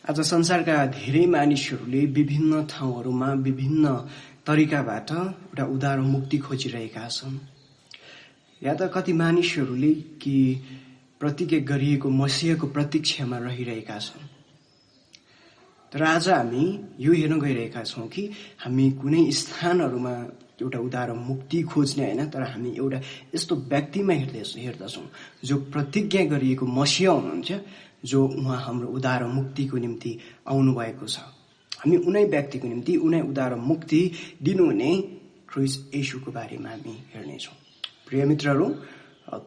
आज संसारका धेरै मानिसहरूले विभिन्न ठाउँहरूमा विभिन्न तरिकाबाट एउटा उद्धार मुक्ति खोजिरहेका छन्। या त कति मानिसहरूले कि प्रतिज्ञा गरिएको मसीहको प्रतीक्षामा रहिरहेका छन्। तर आज हामी यो हेर्न गइरहेका छौँ कि हामी कुनै स्थानहरूमा एउटा उद्धार मुक्ति खोज्ने होइन, तर हामी एउटा यस्तो व्यक्तिमा हेर्दछौँ जो प्रतिज्ञा गरिएको मसीह हुनुहुन्छ, जो उहाँ हाम्रो उद्धार मुक्तिको निम्ति आउनुभएको छ। हामी उनै व्यक्तिको निम्ति उनै उद्धार मुक्ति दिनुहुने ख्रीष्ट येशूको बारेमा हामी हेर्नेछौँ। प्रिय मित्रहरू,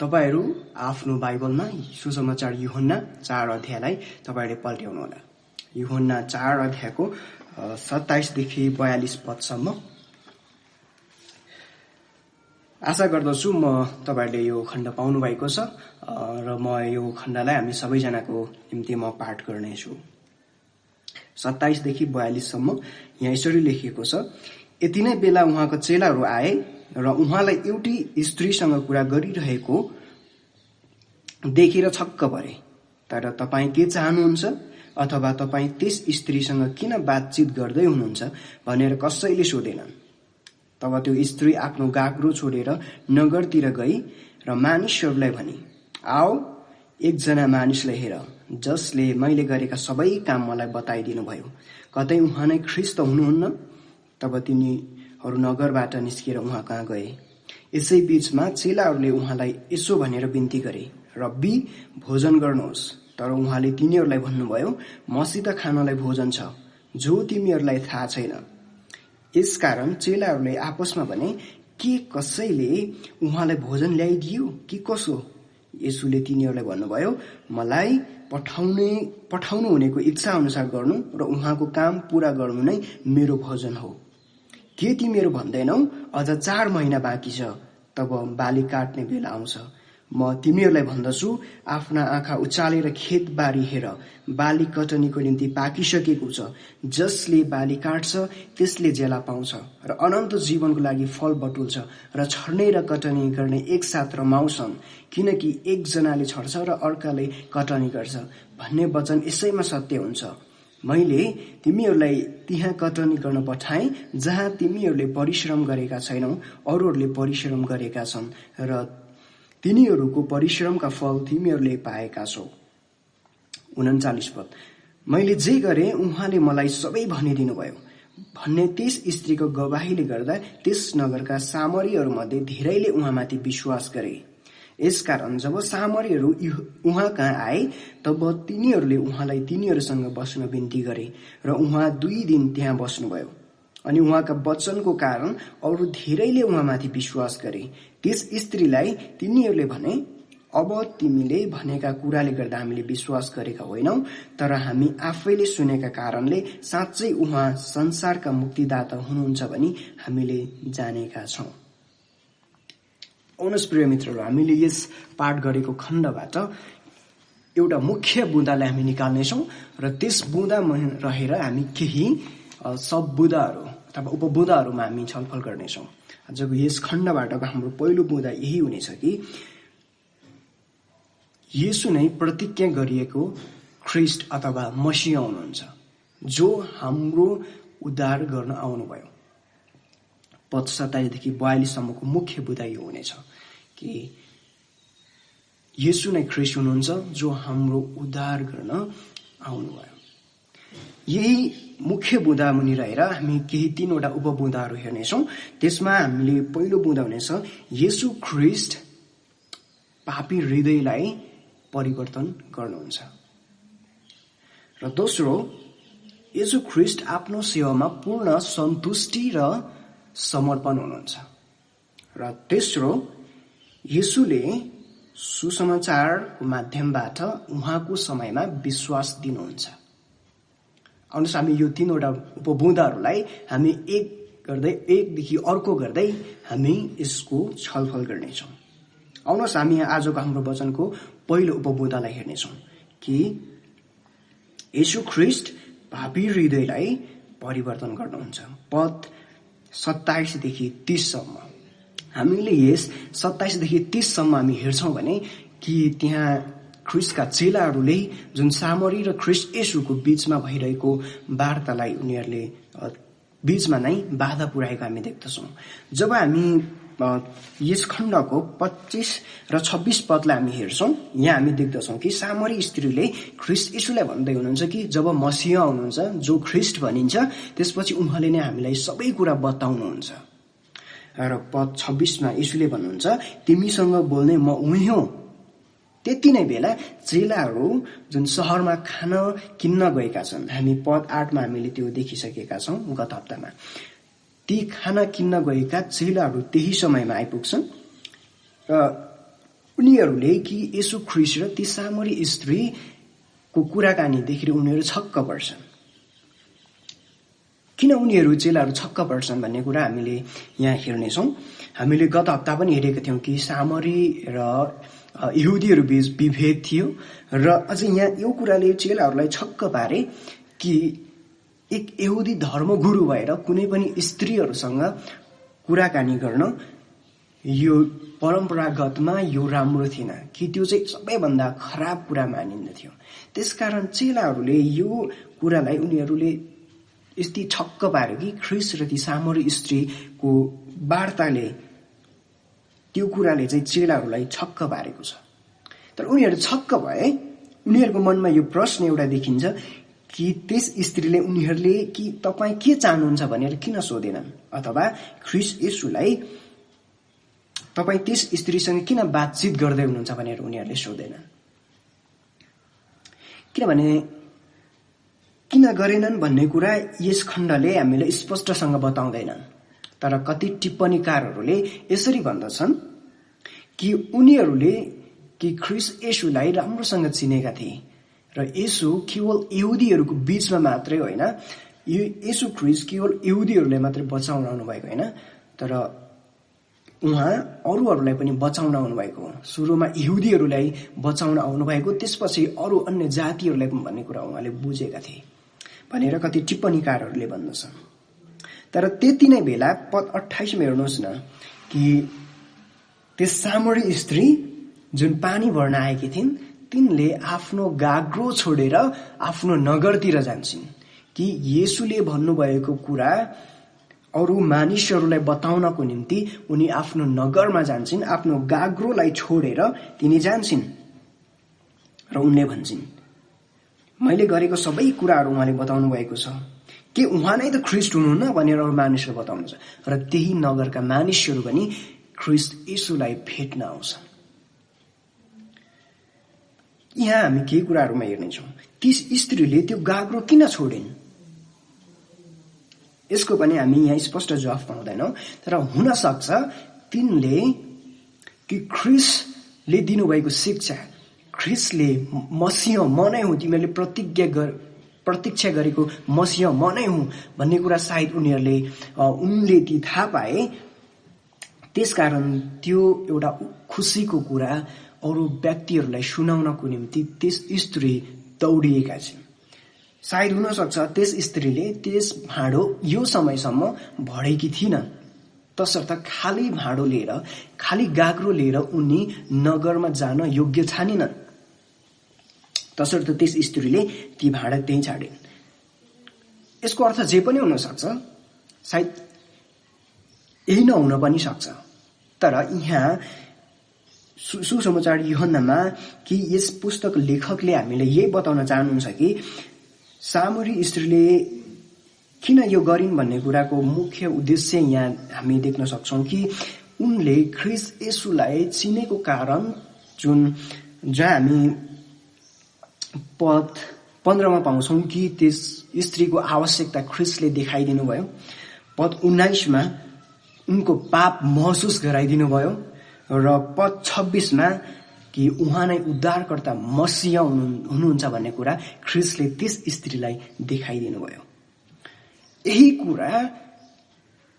तपाईहरू आफ्नो बाइबलमा सुसमाचार यूहन्ना 4 अध्यायलाई तपाईहरूले पल्ट्याउनुहोला। यूहन्ना 4 अध्यायको 27 देखि 42 पदसम्म। आशा गर्दछु म तपाईहरूले यो खण्ड पाउनु भएको छ र म यो खण्डलाई हामी सबैजनाको निम्ति म पाठ गर्नेछु। 27 देखि 42 सम्म यहाँ यसरी लेखिएको छ। यति नै बेला उहाँको चेलाहरू आए र उहाँलाई एउटी स्त्रीसँग कुरा गरिरहेको देखेर छक्क परे। तर तपाईँ के चाहनुहुन्छ अथवा तपाईँ त्यस स्त्रीसँग किन बातचित गर्दै हुनुहुन्छ भनेर कसैले सोधेनन्। तब त्यो स्त्री आफ्नो गाग्रो छोडेर नगरतिर गई र मानिसहरूलाई भनी, आओ एकजना मानिसलाई हेर, जसले मैले गरेका सबै काम मलाई बताइदिनु भयो। कतै उहाँ नै ख्रीष्ट हुनुहुन्न? तब तिनीहरू नगरबाट निस्किएर उहाँ कहाँ गए। यसै बीचमा चेलाहरूले उहाँलाई यसो भनेर बिन्ती गरे, रब्बी, भोजन गर्नुहोस्। तर उहाँले तिनीहरूलाई भन्नुभयो, मसित खानलाई भोजन छ जो तिमीहरूलाई थाहा छैन। यसकारण चेलाहरूले आपसमा भने, के कसैले उहाँलाई भोजन ल्याइदियो कि कसो? येशूले तिनीहरूलाई भन्नुभयो, मलाई पठाउनु हुनेको इच्छा अनुसार गर्नु र उहाँको काम पूरा गर्नु नै मेरो भोजन हो। के तिमीहरू भन्दैनौ, अझ 4 महिना बाँकी छ, तब बाली काट्ने बेला आउँछ। म तिमीहरूलाई भन्दछु, आफ्ना आँखा उचालेर खेतबारी हेर, बाली कटनीको निम्ति पाकिसकेको छ। जसले बाली काट्छ त्यसले ज्याला पाउँछ र अनन्त जीवनको लागि फल बटुल्छ, र छर्ने र कटनी गर्ने एकसाथ रमाउँछन्, किनकि एकजनाले छर्छ र अर्काले कटनी गर्छ भन्ने वचन यसैमा सत्य हुन्छ। मैले तिमीहरूलाई त्यहाँ कटनी गर्न पठाएँ जहाँ तिमीहरूले परिश्रम गरेका छैनौ, अरूहरूले परिश्रम गरेका छन् र तिनीहरूको परिश्रमका फल तिमीहरूले पाएका छौ। 39 पद। मैले जे गरेँ उहाँले मलाई सबै भनिदिनु भयो भन्ने त्यस स्त्रीको गवाहीले गर्दा त्यस नगरका सामरीहरूमध्ये धेरैले उहाँमाथि विश्वास गरे। यसकारण जब सामरीहरू उहाँ कहाँ आए तब तिनीहरूले उहाँलाई तिनीहरूसँग बस्न बिन्ती गरे र उहाँ 2 दिन त्यहाँ बस्नुभयो। अनि उहाँका वचनको कारण अरू धेरैले उहाँमाथि विश्वास गरे। त्यस स्त्रीलाई तिनीहरूले भने, अब तिमीले भनेका कुराले गर्दा हामीले विश्वास गरेका होइनौ, तर हामी आफैले सुनेका कारणले साँच्चै उहाँ संसारका मुक्तिदाता हुनुहुन्छ भनी हामीले जानेका छौँ। आउनुहोस् प्रिय मित्रहरू, हामीले यस पाठ गरेको खण्डबाट एउटा मुख्य बुँदालाई हामी निकाल्नेछौँ र त्यस बुँदामा रहेर हामी केही सब बुँदाहरू अथवा उपबुँदाहरूमा हामी छलफल गर्नेछौँ। आजको यस खण्डबाटको हाम्रो पहिलो बुँदा यही हुनेछ कि येशू नै प्रतिज्ञा गरिएको ख्रीष्ट अथवा मसीह हुनुहुन्छ, जो हाम्रो उद्धार गर्न आउनुभयो। पद 27 देखि 42 सम्मको मुख्य बुँदा यो हुनेछ कि येशू नै ख्रीष्ट हुनुहुन्छ, जो हाम्रो उद्धार गर्न आउनुभयो। यही मुख्य बुँदा मुनि रहेर हामी केही 3वटा उपबुँदाहरू हेर्नेछौँ। त्यसमा हामीले पहिलो बुँदा हुनेछ, येशू ख्रीष्ट पापी हृदयलाई परिवर्तन गर्नुहुन्छ। र दोस्रो, येशू ख्रीष्ट आफ्नो सेवामा पूर्ण सन्तुष्टि र समर्पण हुनुहुन्छ। र तेस्रो, येशूले सुसमाचारको माध्यमबाट उहाँको समयमा विश्वास दिनुहुन्छ। आउनुहोस् हामी यो 3वटा उपबुँदाहरूलाई हामी एकदेखि अर्को गर्दै हामी यसको छलफल गर्नेछौँ। आउनुहोस् हामी आजको हाम्रो वचनको पहिलो उपबुँदालाई हेर्नेछौँ कि येशू ख्रीष्ट पापी हृदयलाई परिवर्तन गर्नुहुन्छ। पद 27 देखि 30 सम्म। हामीले यस 27 देखि 30 सम्म हामी हेर्छौँ भने कि त्यहाँ ख्रिस्टका चेलाहरूले जुन सामरी र ख्रिस्ट येशूको बीचमा भइरहेको वार्तालाई उनीहरूले बीचमा नै बाधा पुर्याएको हामी देख्दछौँ। जब हामी यस खण्डको 25 र 26 पदलाई हामी हेर्छौँ, यहाँ हामी देख्दछौँ कि सामरी स्त्रीले ख्रिस्ट येशूलाई भन्दै हुनुहुन्छ कि जब मसीह आउनुहुन्छ, जो ख्रिस्ट भनिन्छ, त्यसपछि उहाँले नै हामीलाई सबै कुरा बताउनुहुन्छ। र पद 26 मा येशूले भन्नुहुन्छ, तिमीसँग बोल्ने म उही हुँ। त्यति नै बेला चेलाहरू जुन शहरमा खाना किन्न गएका छन्, हामी पद 8 मा हामीले त्यो देखिसकेका छौँ गत हप्तामा। ती खाना किन्न गएका चेलाहरू त्यही समयमा आइपुग्छन् र उनीहरूले कि येशू ख्रिस्ट र ती सामरी स्त्रीको कुराकानी देखेर उनीहरू छक्क पर्छन्। किन उनीहरू चेलाहरू छक्क पर्छन् भन्ने कुरा हामीले यहाँ हेर्नेछौँ। हामीले गत हप्ता पनि हेरेका थियौँ कि सामरी र यहुदीहरू बीच विभेद थियो र अझै यहाँ यो कुराले चेलाहरूलाई छक्क पारे कि एक यहुदी धर्मगुरु भएर कुनै पनि स्त्रीहरूसँग कुराकानी गर्न यो परम्परागतमा यो राम्रो थिएन, कि त्यो चाहिँ सबैभन्दा खराब कुरा मानिन्दथ्यो। त्यसकारण चेलाहरूले यो कुरालाई उनीहरूले यति छक्क पार्यो कि ख्रिस्ट र ती सामरी स्त्रीको वार्ताले, त्यो कुराले चाहिँ चेलाहरूलाई छक्क पारेको छ। तर उनीहरू छक्क भए, उनीहरूको मनमा यो प्रश्न एउटा देखिन्छ कि त्यस स्त्रीले उनीहरूले कि तपाईँ के चाहनुहुन्छ भनेर किन सोधेनन्, अथवा ख्रिस्ट येशूलाई तपाईँ त्यस स्त्रीसँग किन बातचित गर्दै हुनुहुन्छ भनेर उनीहरूले सोधेनन्। किनभने किन गरेनन् भन्ने कुरा यस खण्डले हामीले स्पष्टसँग बताउँदैनन्। तर कति टिप्पणीकारहरूले यसरी भन्दछन् कि उनीहरूले कि ख्रिस्ट येशूलाई राम्रोसँग चिनेका थिए र येशू केवल यहुदीहरूको बीचमा मात्रै होइन, येशू ख्रिस्ट केवल यहुदीहरूलाई मात्रै बचाउन आउनुभएको होइन, तर उहाँ अरूहरूलाई पनि बचाउन आउनुभएको हो। सुरुमा यहुदीहरूलाई बचाउन आउनुभएको, त्यसपछि अरू अन्य जातिहरूलाई पनि भन्ने कुरा उहाँले बुझेका थिए भनेर कति टिप्पणीकारहरूले भन्दछन्। तर त्यति नै बेला पद 28 मा हेर्नुहोस् न कि त्यस सामरी स्त्री जुन पानी भर्न आएकी थिइन्, तिनले आफ्नो गाग्रो छोडेर आफ्नो नगरतिर जान्छन् कि येशूले भन्नुभएको कुरा अरू मानिसहरूलाई बताउनको निम्ति उनी आफ्नो नगरमा जान्छन्। आफ्नो गाग्रोलाई छोडेर तिनी जान्छन् र उनले भन्छन्, मैले गरेको सबै कुराहरू उहाँले बताउनु भएको छ, के उहाँ नै त ख्रिस्ट हुनुहुन्न भनेर अरू मानिसहरू बताउनुहुन्छ। र त्यही नगरका मानिसहरू पनि ख्रिस्ट येशूलाई भेट्न आउँछन्। यहाँ हामी केही कुराहरूमा हेर्नेछौँ। ती स्त्रीले त्यो गाग्रो किन छोडिन्, यसको पनि हामी यहाँ स्पष्ट जवाफ पाउँदैनौँ। तर हुन सक्छ तिनले कि ख्रिस्टले दिनुभएको शिक्षा, ख्रिस्टले मसीह म नै हुँ, तिमीहरूले प्रतीक्षा गरेको मसीह म नै हुँ भन्ने कुरा सायद उनले ती थाहा पाए। त्यसकारण त्यो एउटा खुसीको कुरा अरू व्यक्तिहरूलाई सुनाउनको निम्ति त्यस स्त्री दौडिएका छिन्। सायद हुन सक्छ त्यस स्त्रीले त्यस भाँडो यो समयसम्म भरेकी थिइन, तसर्थ खाली भाँडो लिएर, खाली गाग्रो लिएर उनी नगरमा जान योग्य छानिनन्। तसर्थ त्यस स्त्रीले ती भाँडा त्यहीँ छाडिन्। यसको अर्थ जे पनि हुन सक्छ, सायद यही नहुन पनि सक्छ। तर यहाँ सुसमाचार यूहन्नामा कि यस पुस्तक लेखकले हामीलाई यही बताउन चाहनुहुन्छ कि सामरी स्त्रीले किन यो गरिन् भन्ने कुराको मुख्य उद्देश्य यहाँ हामी देख्न सक्छौँ कि उनले ख्रिस्ट येशूलाई चिनेको कारण, जहाँ हामी पद 15 मा पाउँछौँ कि त्यस स्त्रीको आवश्यकता ख्रिस्टले देखाइदिनु भयो। पद 19 मा उनको पाप महसुस गराइदिनु भयो र पद 26 मा कि उहाँ नै उद्धारकर्ता मसीह हुनुहुन्छ भन्ने कुरा ख्रिस्टले त्यस स्त्रीलाई देखाइदिनु भयो। यही कुरा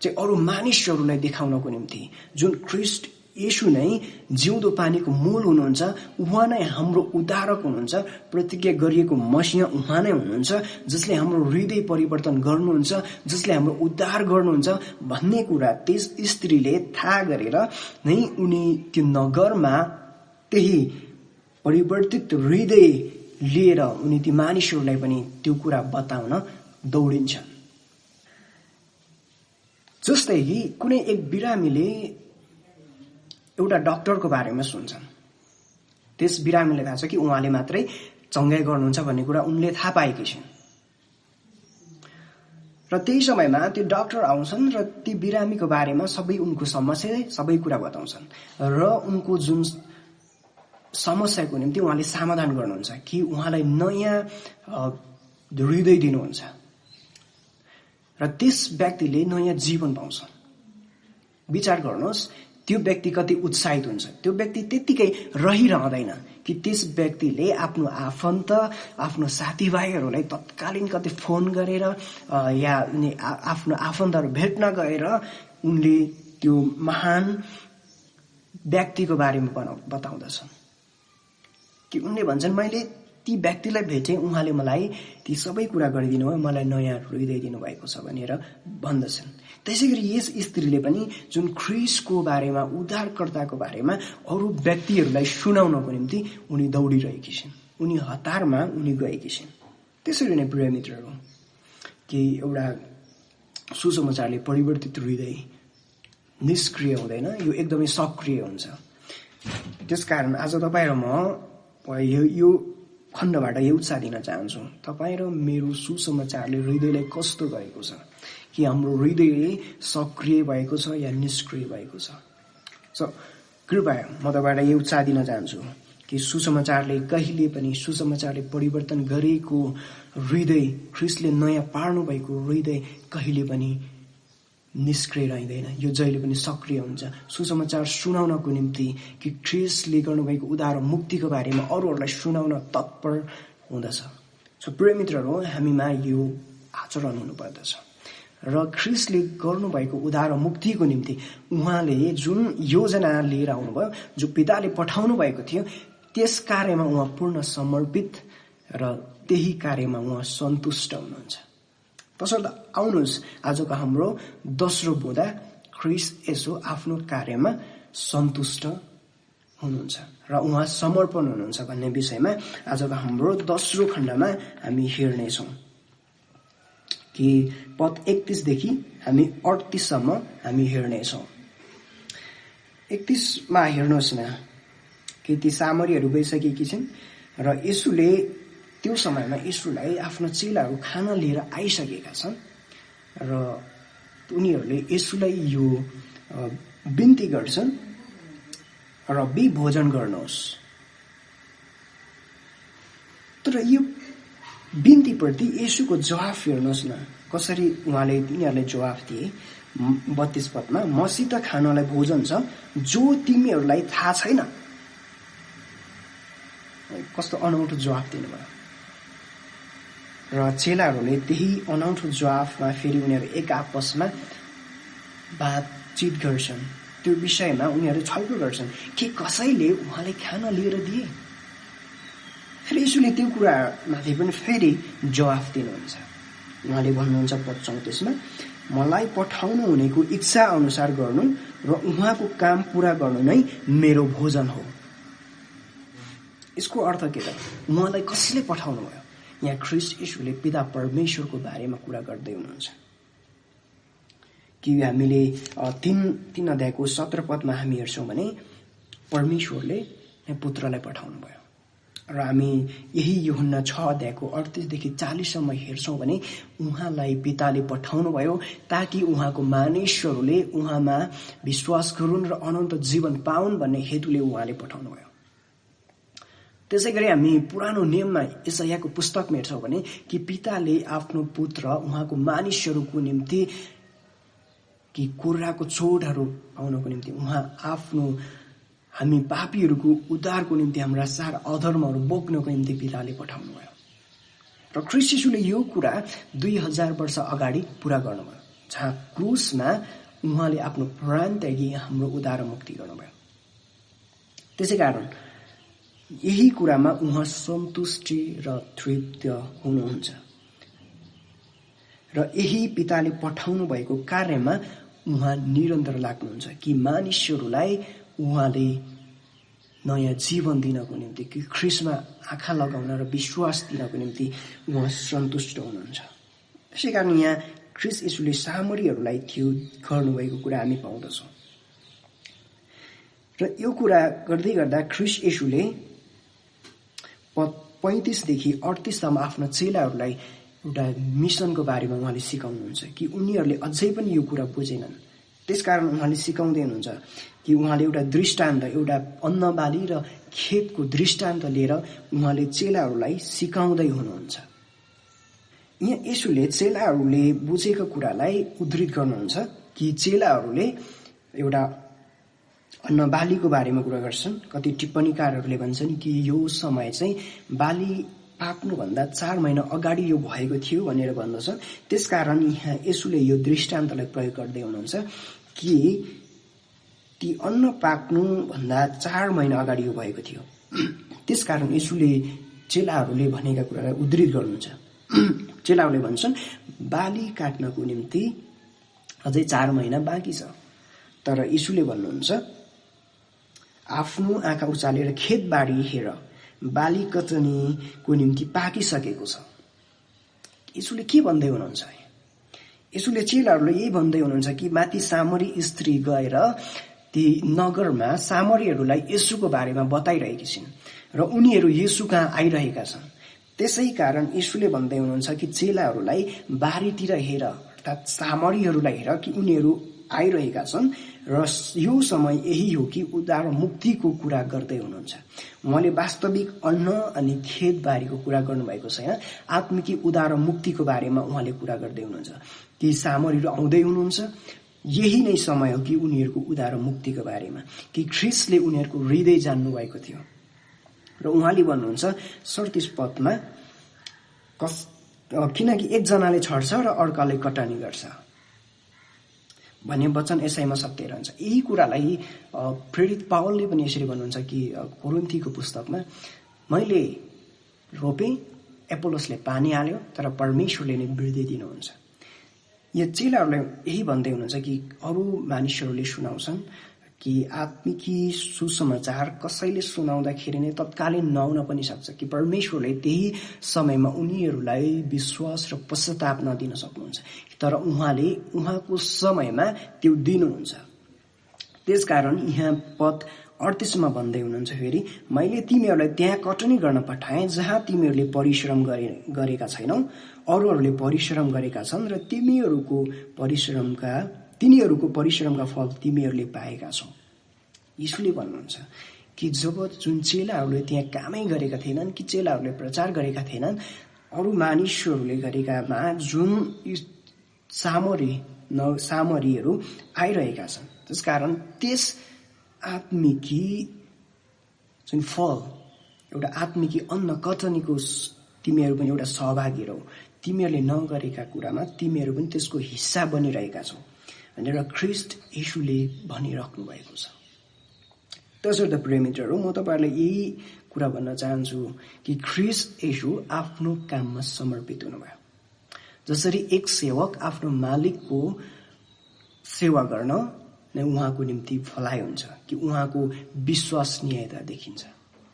चाहिँ अरू मानिसहरूलाई देखाउनको निम्ति जुन ख्रिस्ट येशू नै जिउँदो पानीको मूल हुनुहुन्छ, उहाँ नै हाम्रो उद्धारक हुनुहुन्छ, प्रतिज्ञा गरिएको मसीह उहाँ नै हुनुहुन्छ, जसले हाम्रो हृदय परिवर्तन गर्नुहुन्छ, जसले हाम्रो उद्धार गर्नुहुन्छ भन्ने कुरा त्यस स्त्रीले थाहा गरेर नै उनी त्यो नगरमा त्यही परिवर्तित हृदय लिएर उनी ती मानिसहरूलाई पनि त्यो कुरा बताउन दौडिन्छन्। जस्तै कि कुनै एक बिरामीले एउटा डाक्टरको बारेमा सुन्छन्। त्यस बिरामीले थाहा छ कि उहाँले मात्रै चङ्गाई गर्नुहुन्छ भन्ने कुरा उनले थाहा पाएकी छिन्। र त्यही समयमा त्यो डाक्टर आउँछन् र ती बिरामीको बारेमा सबै उनको समस्या सबै कुरा बताउँछन् र उनको जुन समस्याको निम्ति उहाँले समाधान गर्नुहुन्छ कि उहाँलाई नयाँ हृदय दिनुहुन्छ र त्यस व्यक्तिले नयाँ जीवन पाउँछ। विचार गर्नुहोस् त्यो व्यक्ति कति उत्साहित हुन्छ। त्यो व्यक्ति त्यत्तिकै रहिरहँदैन कि त्यस व्यक्तिले आफ्नो आफन्त आफ्नो साथीभाइहरूलाई तत्कालीन कतै फोन गरेर या आफ्नो आफन्तहरू भेट्न गएर उनले त्यो महान व्यक्तिको बारेमा बताउँदछन् कि उनले भन्छन् मैले ती व्यक्तिलाई भेटेँ, उहाँले मलाई ती सबै कुरा गरिदिनु भयो, मलाई नयाँ हृदय दिनुभएको छ भनेर भन्दछन्। त्यसैगरी यस स्त्रीले पनि जुन ख्रीष्टको बारेमा उद्धारकर्ताको बारेमा अरू व्यक्तिहरूलाई सुनाउनको निम्ति उनी दौडिरहेकी छिन्। उनी हतारमा उनी गएकी छिन्। त्यसरी नै प्रिय मित्रहरू कि एउटा सुसमाचारले परिवर्तित हृदय निष्क्रिय हुँदैन, यो एकदमै सक्रिय हुन्छ। त्यसकारण आज तपाईँ र म यो खण्डबाट यो उत्साह दिन चाहन्छु। तपाईँ र मेरो सुसमाचारले हृदयलाई कस्तो गरेको छ, कि हाम्रो हृदय सक्रिय भएको छ या निष्क्रिय भएको छ। कृपया म तपाईँलाई यो उत्साह दिन चाहन्छु कि सुसमाचारले कहिले पनि सुसमाचारले परिवर्तन गरेको हृदय, ख्रीष्टले नयाँ पार्नु भएको हृदय कहिले पनि निष्क्रिय रहँदैन। यो जहिले पनि सक्रिय हुन्छ सुसमाचार सुनाउनको निम्ति कि ख्रीष्टले गर्नुभएको उद्धार र मुक्तिको बारेमा अरूहरूलाई सुनाउन तत्पर हुँदछ। प्रिय मित्रहरू, हामीमा यो आचरण हुनुपर्दछ र ख्रीष्टले गर्नुभएको उद्धार र मुक्तिको निम्ति उहाँले जुन योजना लिएर आउनुभयो, जो पिताले पठाउनु भएको थियो, त्यस कार्यमा उहाँ पूर्ण समर्पित र त्यही कार्यमा उहाँ सन्तुष्ट हुनुहुन्छ। तसर्थ आउनुहोस् आजको हाम्रो दोस्रो बुँदा ख्रीष्ट यसो आफ्नो कार्यमा सन्तुष्ट हुनुहुन्छ र उहाँ समर्पण हुनुहुन्छ भन्ने विषयमा आजको हाम्रो दोस्रो खण्डमा हामी हेर्नेछौँ कि पद 31 देखि हामी 38 सम्म हामी हेर्नेछौँ। 31 मा हेर्नुहोस् न कि ती सामरीहरू गइसकेकी छिन् र येशूले त्यो समयमा येशूलाई आफ्नो चेलाहरू खाना लिएर आइसकेका छन् र उनीहरूले येशूलाई यो बिन्ती गर्छन्, रब्बी भोजन गर्नुहोस्। तर यो बिन्तीप्रति येशूको जवाफ हेर्नुहोस् न, कसरी उहाँले तिनीहरूले जवाफ दिए। 32 पदमा, मसित खानलाई भोजन छ जो तिमीहरूलाई थाहा छैन। कस्तो अनौठो जवाफ दिनुभयो। र चेलाहरूले त्यही अनौठो जवाफमा फेरि उनीहरू एक आपसमा बातचित गर्छन्। त्यो विषयमा उनीहरू छलफल गर्छन् कि कसैले उहाँले खाना लिएर दिए। फेरि यसुले त्यो कुरामाथि पनि फेरि जवाफ दिनुहुन्छ। उहाँले भन्नुहुन्छ पद 34 मा, मलाई पठाउनु हुनेको इच्छा अनुसार गर्नु र उहाँको काम पूरा गर्नु नै मेरो भोजन हो। यसको अर्थ के त? उहाँलाई कसले पठाउनु भयो? यहाँ ख्रीष्ट येशूले पिता परमेश्वरको बारेमा कुरा गर्दै हुनुहुन्छ कि हामीले 3 अध्यायको 17 पदमा हामी हेर्छौँ भने परमेश्वरले पुत्रलाई पठाउनु भयो र हामी यही यूहन्ना 6 अध्यायको 38 देखि 40 सम्म हेर्छौँ भने उहाँलाई पिताले पठाउनु भयो ताकि उहाँको मानिसहरूले उहाँमा विश्वास गरून् र अनन्त जीवन पाउन् भन्ने हेतुले उहाँले पठाउनु भयो। त्यसैगरी हामी पुरानो नियममा यशायाको पुस्तकमा हेर्छौँ भने कि पिताले आफ्नो पुत्र उहाँको मानिसहरूको निम्ति कि कुराको चोटहरू पाउनको निम्ति उहाँ आफ्नो हामी पापीहरूको उद्धारको निम्ति हाम्रा सारा अधर्महरू बोक्नको निम्ति पिताले पठाउनु भयो र ख्रीष्ट येशूले यो कुरा 2000 वर्ष अगाडि पूरा गर्नुभयो, जहाँ क्रुसमा उहाँले आफ्नो प्राण त्यागी हाम्रो उद्धार मुक्ति गर्नुभयो। त्यसैकारण यही कुरामा उहाँ सन्तुष्टि र तृप्त हुनुहुन्छ र यही पिताले पठाउनु भएको कार्यमा उहाँ निरन्तर लाग्नुहुन्छ कि मानिसहरूलाई उहाँले नयाँ जीवन दिनको निम्ति, कि ख्रीष्टमा आँखा लगाउन र विश्वास दिनको निम्ति उहाँ सन्तुष्ट हुनुहुन्छ। त्यसै कारण यहाँ ख्रीष्ट येशूले सामरीहरूलाई थियो गर्नुभएको कुरा हामी पाउँदछौँ। र यो कुरा गर्दै गर्दा ख्रीष्ट येशूले 35 देखि 38 सम्म आफ्ना चेलाहरूलाई एउटा मिसनको बारेमा उहाँले सिकाउनुहुन्छ कि उनीहरूले अझै पनि यो कुरा बुझेनन्। त्यसकारण उहाँले सिकाउँदै हुनुहुन्छ कि उहाँले एउटा दृष्टान्त, एउटा अन्नबाली र खेतको दृष्टान्त लिएर उहाँले चेलाहरूलाई सिकाउँदै हुनुहुन्छ। यहाँ येशूले चेलाहरूले बुझेको कुरालाई उद्धृत गर्नुहुन्छ कि चेलाहरूले एउटा अन्नबालीको बारेमा कुरा गर्छन्। कति टिप्पणीकारहरूले भन्छन् कि यो समय चाहिँ बाली पाक्नुभन्दा 4 महिना अगाडि यो भएको थियो भनेर भन्दछन्। त्यसकारण यहाँ येशूले यो दृष्टान्तलाई प्रयोग गर्दै हुनुहुन्छ कि ती अन्न पाक्नुभन्दा 4 महिना अगाडि यो भएको थियो। त्यसकारण येशूले चेलाहरूले भनेका कुरालाई उद्धृत गर्नुहुन्छ। चेलाहरूले भन्छन् बाली काट्नको निम्ति अझै 4 महिना बाँकी छ, तर येशूले भन्नुहुन्छ आफ्नो आँखा उचालेर खेतबारी हेर, बाली कटनीको निम्ति पाकिसकेको छ। येशूले के भन्दै हुनुहुन्छ? येशूले चेलाहरूलाई यही भन्दै हुनुहुन्छ कि माथि सामरी स्त्री गएर ती नगरमा सामरीहरूलाई येशूको बारेमा बताइरहेकी छिन् र उनीहरू येशू कहाँ आइरहेका छन्। त्यसै कारण येशूले भन्दै हुनुहुन्छ कि चेलाहरूलाई बारीतिर हेर, अर्थात् सामरीहरूलाई हेर कि उनीहरू आइरहेका छन् र यो समय यही हो कि उद्धार मुक्तिको कुरा गर्दै हुनुहुन्छ। उहाँले वास्तविक अन्न अनि खेतबारीको कुरा गर्नुभएको छैन, आत्मिकी उद्धार मुक्तिको बारेमा उहाँले कुरा गर्दै हुनुहुन्छ कि सामरीहरू आउँदै हुनुहुन्छ। यही नै समय हो कि उनीहरूको उद्धार मुक्तिको बारेमा, कि ख्रीष्टले उनीहरूको हृदय जान्नु भएको थियो। र उहाँले भन्नुहुन्छ 37 पदमा, किनकि एकजनाले छर्छ र अर्काले कटानी गर्छ भन्ने वचन एसाईमा सत्य रहन्छ। यही कुरालाई प्रेरित पावलले पनि यसरी भन्नुहुन्छ कि कोरिन्थीको पुस्तकमा, मैले रोपेँ, एपोलोसले पानी हाल्यो, तर परमेश्वरले नै वृद्धि दिनुहुन्छ। यो चेलाहरूलाई यही भन्दै हुनुहुन्छ कि अरू मानिसहरूले सुनाउँछन् कि आत्मिकी सुसमाचार कसैले सुनाउँदाखेरि नै तत्कालीन नहुन पनि सक्छ, कि परमेश्वरले त्यही समयमा उनीहरूलाई विश्वास र पश्चाताप नदिन सक्नुहुन्छ, तर उहाँले उहाँको समयमा त्यो दिनुहुन्छ। त्यसकारण यहाँ पद 38 मा भन्दै हुनुहुन्छ फेरि, मैले तिमीहरूलाई त्यहाँ कटनी गर्न पठाएँ जहाँ तिमीहरूले परिश्रम गरेका छैनौ, अरूहरूले परिश्रम गरेका छन् र तिनीहरूको परिश्रमका फल तिमीहरूले पाएका छौ। यीशुले भन्नुहुन्छ कि जब जुन चेलाहरूले त्यहाँ कामै गरेका थिएनन्, कि चेलाहरूले प्रचार गरेका थिएनन्, अरू मानिसहरूले गरेकामा जुन सामरीहरू आइरहेका छन्, त्यसकारण त्यस आत्मिकी जुन फल, एउटा आत्मिकी अन्न कटनीको तिमीहरू पनि एउटा सहभागी रौ, तिमीहरूले नगरेका कुरामा तिमीहरू पनि त्यसको हिस्सा बनिरहेका छौ भनेर ख्रीष्ट येशूले भनिराख्नु भएको छ। त्यसर्थ प्रेमित्रहरू, म तपाईहरुलाई यही कुरा भन्न चाहन्छु कि ख्रीष्ट येशू आफ्नो काममा समर्पित हुनुभयो। जसरी एक सेवक आफ्नो मालिकको सेवा गर्न नै उहाँको निम्ति भलाइ हुन्छ, कि उहाँको विश्वसनीयता देखिन्छ।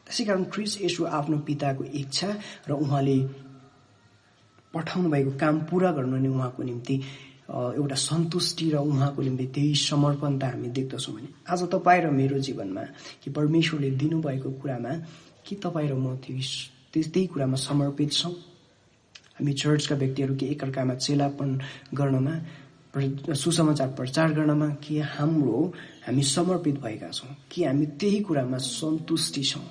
त्यसैकारण ख्रीष्ट येशू आफ्नो पिताको इच्छा र उहाँले पठाउनु भएको काम पूरा गर्न नै उहाँको निम्ति एउटा सन्तुष्टि र उहाँको निम्ति त्यही समर्पणता हामी देख्दछौँ। भने आज तपाईँ र मेरो जीवनमा कि परमेश्वरले दिनुभएको कुरामा कि तपाईँ र म त्यही कुरामा समर्पित छौँ। हामी चर्चका व्यक्तिहरू कि एकअर्कामा चेलापन गर्नमा, सुसमाचार प्रचार गर्नमा कि हामी समर्पित भएका छौँ, कि हामी त्यही कुरामा सन्तुष्टि छौँ।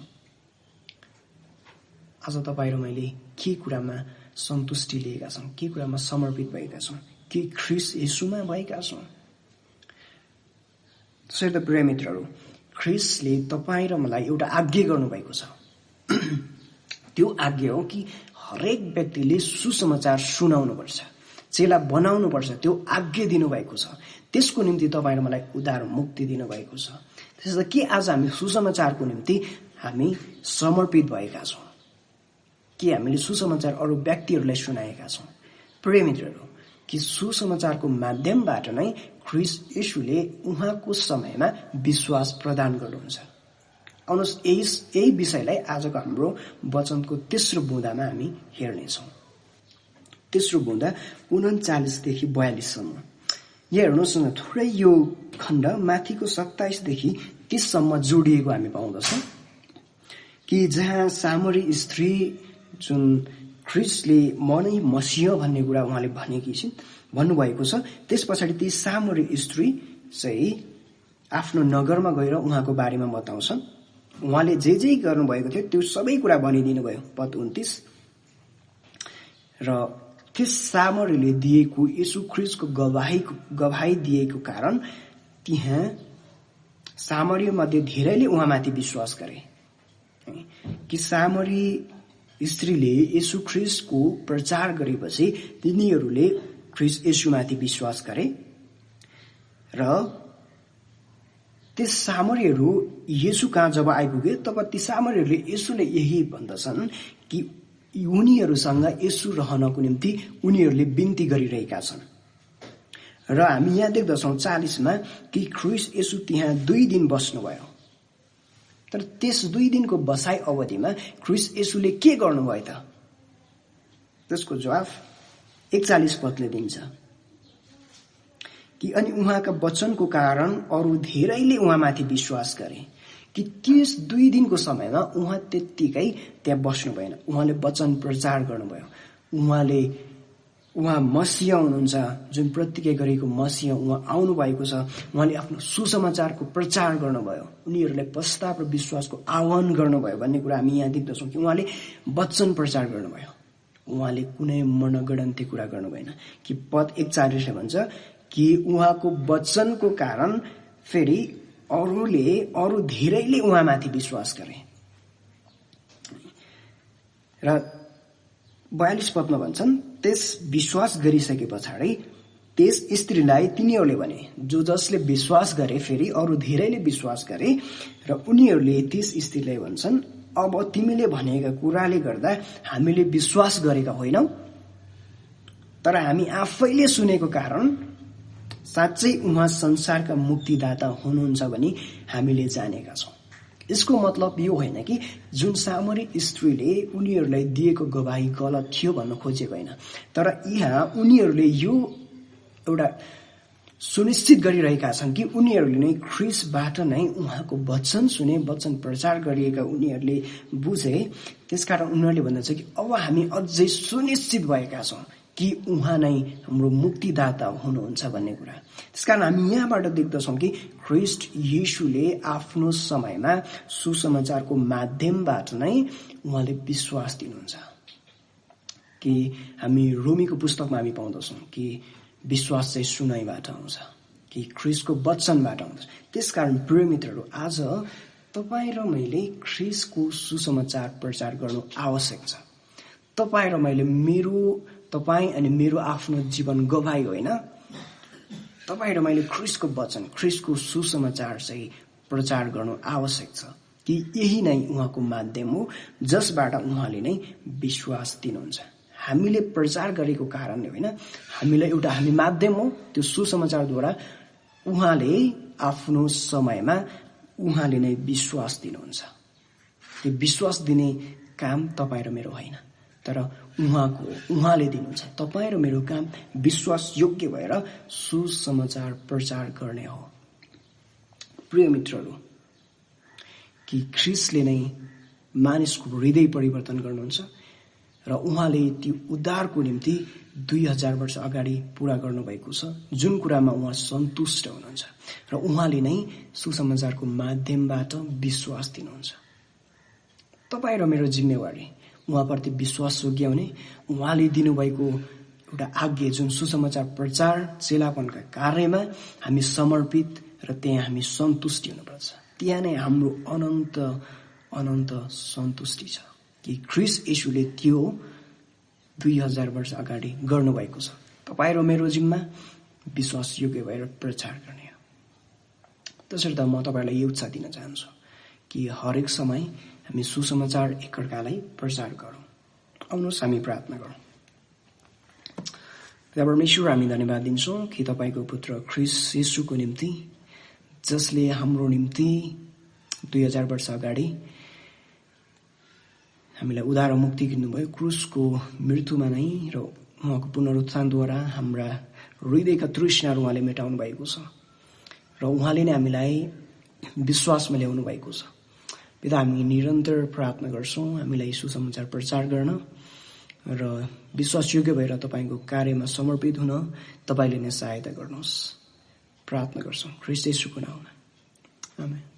आज तपाईँ र मैले के कुरामा सन्तुष्टि लिएका छौँ, के कुरामा समर्पित भएका छौँ, कि ख्रीष्ट येशूमा भएका छौँ। त्यसैले प्रिय मित्रहरू, ख्रीष्टले तपाईँ र मलाई एउटा आज्ञा गर्नुभएको छ। त्यो आज्ञा हो कि हरेक व्यक्तिले सुसमाचार सुनाउनुपर्छ, चेला बनाउनुपर्छ। त्यो आज्ञा दिनुभएको छ। त्यसको निम्ति तपाईँ र मलाई उद्धार मुक्ति दिनुभएको छ। त्यसैले के आज हामी सुसमाचारको निम्ति हामी समर्पित भएका छौँ, कि हामीले सुसमाचार अरू व्यक्तिहरूलाई सुनाएका छौँ? प्रिय मित्रहरू, कि सुसमाचारको माध्यमबाट नै ख्रीष्ट येशूले उहाँको समयमा विश्वास प्रदान गर्नुहुन्छ। आउनुहोस् यही विषयलाई आजको हाम्रो वचनको तेस्रो बुँदामा हामी हेर्नेछौँ। तेस्रो बुँदा 39 देखि 42 सम्म। यहाँ हेर्नुहोस् न, थोरै यो खण्ड माथिको 27 देखि 30 सम्म जोडिएको हामी पाउँदछौँ कि जहाँ सामरी स्त्री जुन ख्रिस्टले म नै मसिह भन्ने कुरा उहाँले भन्नुभएको छ, त्यस पछाडि ती सामरी स्त्री चाहिँ आफ्नो नगरमा गएर उहाँको बारेमा बताउँछन्। उहाँले जे जे गर्नुभएको थियो त्यो सबै कुरा भनिदिनु भयो। पद 29 र त्यस सामरीले दिएको येशू ख्रिस्टको गवाही दिएको कारण त्यहाँ सामरी मध्ये धेरैले उहाँमाथि विश्वास गरे। कि सामरी स्त्रीले येशू ख्रिस्टको प्रचार गरेपछि तिनीहरूले ख्रिस्ट येशूमाथि विश्वास गरे र त्यस सामरीहरू येशू कहाँ जब आइपुगे तब ती सामरीहरूले येशूले यही भन्दछन् कि उनीहरूसँग येशू रहनको निम्ति उनीहरूले बिन्ती गरिरहेका छन्। र हामी यहाँ देख्दछौँ 40 मा कि ख्रिस्ट येशू त्यहाँ 2 दिन बस्नुभयो। तर त्यस 2 दिनको बसाइ अवधिमा ख्रिस्ट येशूले के गर्नुभयो त? त्यसको जवाफ 41 पदले दिन्छ कि अनि उहाँका वचनको कारण अरू धेरैले उहाँमाथि विश्वास गरे। कि त्यस 2 दिनको समयमा उहाँ त्यत्तिकै त्यहाँ बस्नु भएन, उहाँले वचन प्रचार गर्नुभयो। उहाँ मसिह हुनुहुन्छ, जुन प्रतिज्ञा गरेको मसिह उहाँ आउनु भएको छ। उहाँले आफ्नो सुसमाचारको प्रचार गर्नुभयो, उनीहरूलाई पश्चाताप र विश्वासको आह्वान गर्नुभयो भन्ने कुरा हामी यहाँ देख्दछौँ कि उहाँले वचन प्रचार गर्नुभयो। उहाँले कुनै मनगढन्ती कुरा गर्नु भएन। कि पद 41 भन्छ कि उहाँको वचनको कारण फेरि अरू धेरैले उहाँमाथि विश्वास गरे। र 42 पदमा भन्छन् त्यस विश्वास गरिसके पछाडि त्यस स्त्रीलाई तिनीहरूले भने, जो जसले विश्वास गरे फेरि अरू धेरैले विश्वास गरे र उनीहरूले त्यस स्त्रीलाई भन्छन्, अब तिमीले भनेका कुराले गर्दा हामीले विश्वास गरेका होइनौ, तर हामी आफैले सुनेको कारण साँच्चै उहाँ संसारका मुक्तिदाता हुनुहुन्छ भनी हामीले जानेका छौँ। यसको मतलब यो होइन कि जुन सामरी स्त्रीले उनीहरूलाई दिएको गवाही गलत थियो भन्न खोजेको होइन, तर यहाँ उनीहरूले यो एउटा सुनिश्चित गरिरहेका छन् कि उनीहरूले नै ख्रिस्टबाट नै उहाँको वचन सुने, वचन प्रचार गरिएका उनीहरूले बुझे। त्यसकारण उनीहरूले भन्दछ कि अब हामी अझै सुनिश्चित भएका छौँ कि उहाँ नै हाम्रो मुक्तिदाता हुनुहुन्छ भन्ने कुरा। त्यसकारण हामी यहाँबाट देख्दछौँ कि ख्रिस्ट येशूले आफ्नो समयमा सुसमाचारको माध्यमबाट नै उहाँले विश्वास दिनुहुन्छ। कि हामी रोमीको पुस्तकमा हामी पाउँदछौँ कि विश्वास चाहिँ सुनाइबाट आउँछ, कि ख्रिस्टको वचनबाट आउँछ। त्यसकारण प्रिय मित्रहरू, आज तपाईँ र मैले ख्रिस्टको सुसमाचार प्रचार गर्नु आवश्यक छ। तपाईँ र मैले तपाईँ अनि मेरो आफ्नो जीवन गवाही होइन, तपाईँ र मैले ख्रिस्टको वचन, ख्रिस्टको सुसमाचार चाहिँ प्रचार गर्नु आवश्यक छ। कि यही नै उहाँको माध्यम हो जसबाट उहाँले नै विश्वास दिनुहुन्छ। हामीले प्रचार गरेको कारणले होइन, हामी माध्यम हो। त्यो सुसमाचारद्वारा उहाँले आफ्नो समयमा उहाँले नै विश्वास दिनुहुन्छ। त्यो विश्वास दिने काम तपाईँ र मेरो होइन, तर उहाँले दिनुहुन्छ। तपाईँ र मेरो काम विश्वास योग्य भएर सुसमाचार प्रचार गर्ने हो। प्रिय मित्रहरू, कि ख्रिस्टले नै मानिसको हृदय परिवर्तन गर्नुहुन्छ र उहाँले त्यो उद्धारको निम्ति 2000 वर्ष अगाडि पूरा गर्नुभएको छ, जुन कुरामा उहाँ सन्तुष्ट हुनुहुन्छ र उहाँले नै सुसमाचारको माध्यमबाट विश्वास दिनुहुन्छ। तपाईँ र मेरो जिम्मेवारी उहाँप्रति विश्वास जोग्याउने, उहाँले दिनुभएको एउटा आज्ञा जुन सुसमाचार प्रचार चेलापनका कार्यमा हामी समर्पित र त्यहाँ हामी सन्तुष्टि हुनुपर्छ। त्यहाँ नै हाम्रो अनन्त सन्तुष्टि छ कि ख्रिस्ट येशूले त्यो 2000 वर्ष अगाडि गर्नुभएको छ। तपाईँ र मेरो जिम्मा विश्वास योग्य भएर प्रचार गर्ने हो। त्यसर्थ म तपाईँलाई यो उत्साह दिन चाहन्छु कि हरेक समय हामी सुसमाचार एकअर्कालाई प्रचार गरौँ। आउनुहोस् हामी प्रार्थना गरौँ। परमेश्वर, हामी धन्यवाद दिन्छौँ कि तपाईँको पुत्र ख्रिस्ट येशूको निम्ति, जसले हाम्रो निम्ति 2000 वर्ष अगाडि हामीलाई उद्धार र मुक्ति दिनुभयो क्रुसको मृत्युमा नै र उहाँको पुनरुत्थानद्वारा हाम्रा हृदयका तृष्णाहरू उहाँले मेटाउनु भएको छ र उहाँले नै हामीलाई विश्वासमा ल्याउनु भएको छ। पिता, हामी निरन्तर प्रार्थना गर्छौँ हामीलाई सुसमाचार प्रचार गर्न र विश्वासयोग्य भएर तपाईँको कार्यमा समर्पित हुन तपाईँले नै सहायता गर्नुहोस्। प्रार्थना गर्छौँ ख्रीष्ट येशूको नाममा, आमेन।